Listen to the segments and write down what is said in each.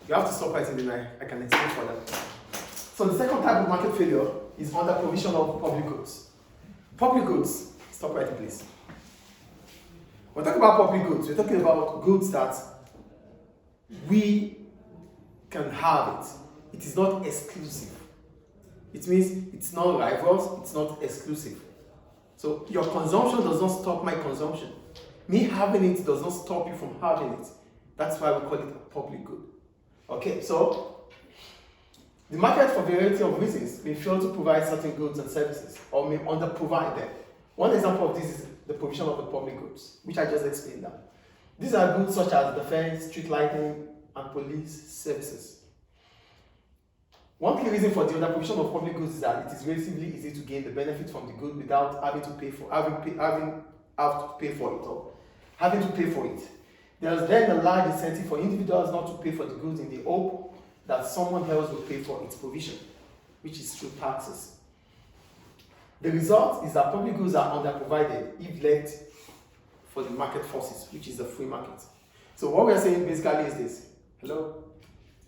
You have to stop writing, then I can explain further. So the second type of market failure is under provision of public goods. Public goods, stop writing please. When we're talking about public goods, we're talking about goods that we can have it. It is not exclusive. It means it's not rivals, it's not exclusive. So your consumption does not stop my consumption. Me having it does not stop you from having it. That's why we call it a public good. Okay, so the market, for variety of reasons, may fail to provide certain goods and services or may underprovide them. One example of this is the provision of the public goods, which I just explained now. These are goods such as defense, street lighting, and police services. One key reason for the underprovision of public goods is that it is relatively easy to gain the benefit from the good without having to pay for it. There is then a large incentive for individuals not to pay for the goods in the hope that someone else will pay for its provision, which is through taxes. The result is that public goods are underprovided if left for the market forces, which is the free market. So what we are saying basically is this. Hello?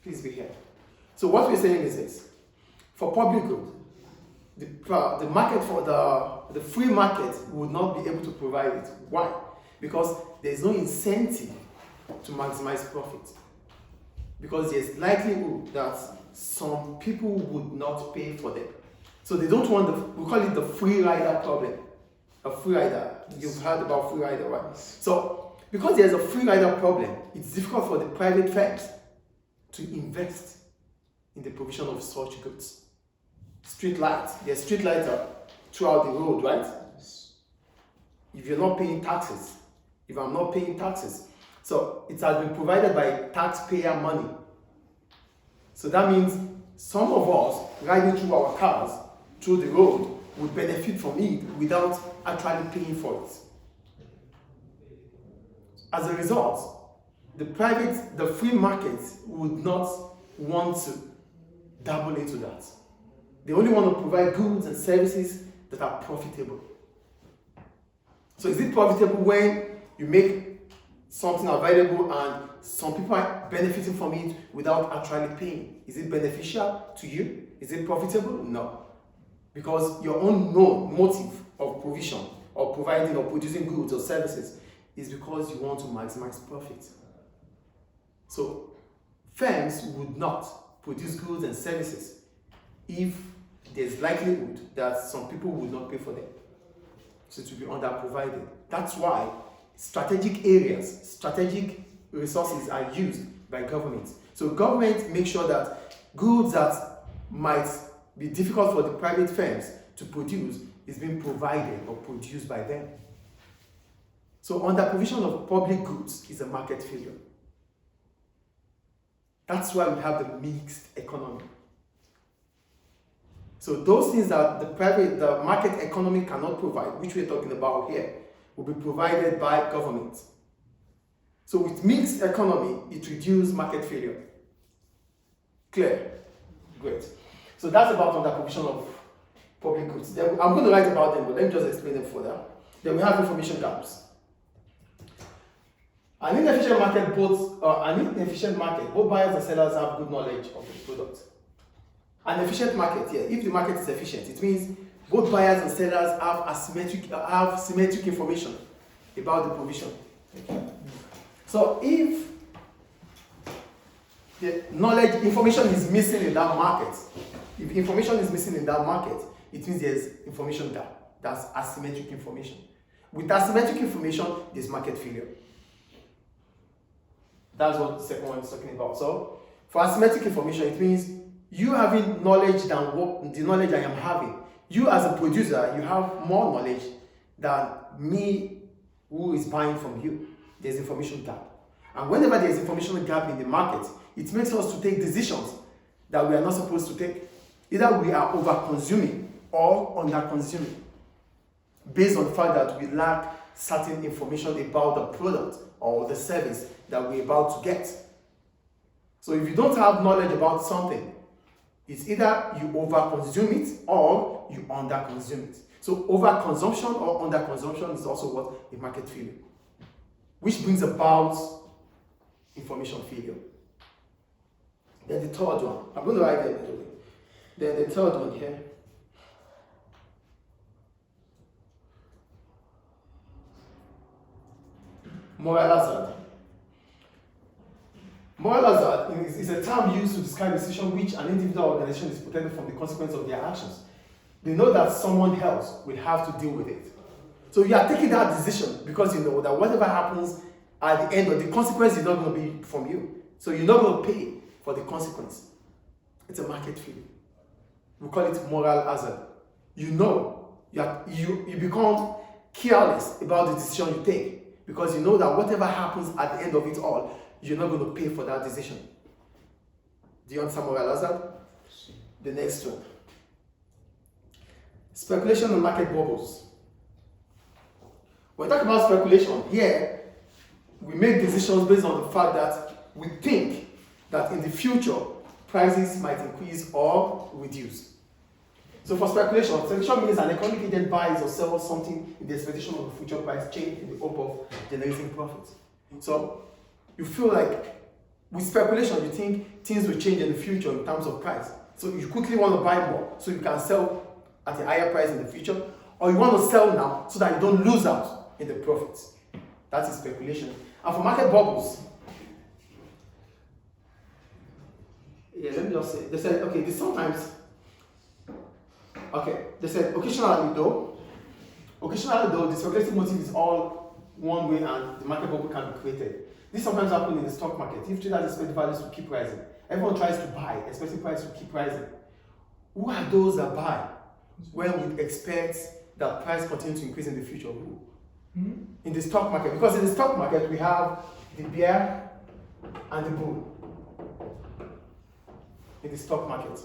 Please be here. So what we're saying is this. For public good, the market for the free market would not be able to provide it. Why? Because there's no incentive to maximize profit. Because there's likelihood that some people would not pay for them. So they don't want we call it the free rider problem. A free rider. You've heard about free rider, right? So because there's a free rider problem, it's difficult for the private firms to invest in the provision of such goods. Street lights. There's street lights throughout the road, right? If you're not paying taxes, if I'm not paying taxes, so it has been provided by taxpayer money. So that means some of us riding through our cars, through the road, would benefit from it without actually paying for it. As a result, the free market would not want to dabble into that. They only want to provide goods and services that are profitable. So is it profitable when you make something available and some people are benefiting from it without actually paying? Is it beneficial to you? Is it profitable? No. Because your own motive of provision or providing or producing goods or services is because you want to maximize profit. So firms would not produce goods and services if there's likelihood that some people would not pay for them. So it will be underprovided. That's why strategic areas, strategic resources are used by government. So government makes sure that goods that might be difficult for the private firms to produce is being provided or produced by them. So under provision of public goods is a market failure. That's why we have the mixed economy. So those things that the market economy cannot provide, which we're talking about here, will be provided by government. So with mixed economy, it reduces market failure. Clear? Great. So that's about under provision of public goods. Then I'm going to write about them, but let me just explain them further. Then we have information gaps. An inefficient market, both buyers and sellers have good knowledge of the product. An efficient market, if the market is efficient, it means both buyers and sellers have symmetric information about the provision. Okay. So if the information is missing in that market, if information is missing in that market, it means there's information gap. That's asymmetric information. With asymmetric information, there's market failure. That's what the second one is talking about. So for asymmetric information, it means you having knowledge than the knowledge I am having. You as a producer, you have more knowledge than me who is buying from you. There's information gap. And whenever there's information gap in the market, it makes us to take decisions that we are not supposed to take. Either we are over-consuming or under-consuming based on the fact that we lack certain information about the product or the service that we're about to get. So if you don't have knowledge about something, it's either you over-consume it or you under-consume it. So over-consumption or under-consumption is also what? A market failure. Which brings about information failure. Then the third one, I'm going to write them. Then the third one here. Moral hazard. Moral hazard is a term used to describe a situation which an individual or organization is protected from the consequence of their actions. They know that someone else will have to deal with it. So you are taking that decision because you know that whatever happens at the end of the consequence is not going to be from you. So you're not going to pay for the consequence. It's a market fee. We call it moral hazard. You know, you become careless about the decision you take because you know that whatever happens at the end of it all, you're not going to pay for that decision. Do you understand moral hazard? The next one. Speculation on market bubbles. When we talk about speculation, here we make decisions based on the fact that we think that in the future prices might increase or reduce. So for speculation means an economic agent buys or sells something in the expectation of the future price change in the hope of generating profits. So you feel like with speculation, you think things will change in the future in terms of price. So you quickly want to buy more so you can sell at a higher price in the future, or you want to sell now so that you don't lose out in the profits. That is speculation. And for market bubbles, let me just say, they said, okay, this sometimes, they said occasionally though, the speculative motive is all one way and the market bubble can be created. This sometimes happens in the stock market. If traders expect values to keep rising, everyone tries to buy, expecting price to keep rising. Who are those that buy when we expect that price continue to increase in the future? Who? In the stock market. Because in the stock market, we have the bear and the bull. In the stock market.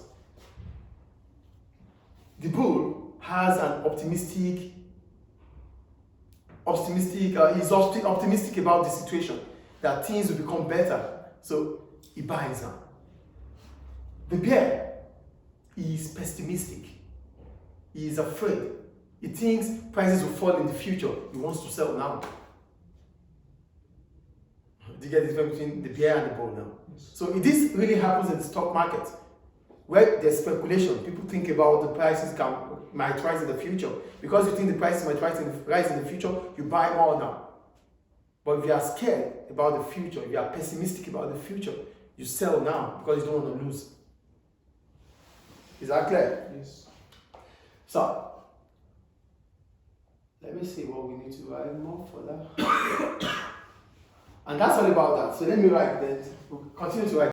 The bull has an optimistic, he's optimistic about the situation, that things will become better, so he buys now. The bear is pessimistic. He is afraid. He thinks prices will fall in the future. He wants to sell now. Do you get the difference between the bear and the bull now? Yes. So this really happens in the stock market, where there's speculation. People think about the prices might rise in the future. Because you think the prices might rise in the future, you buy more now. But if you are scared about the future, if you are pessimistic about the future, you sell now because you don't want to lose. Is that clear? Yes. So, let me see what we need to write more for that. And that's all about that. So let me write that. We'll continue to write.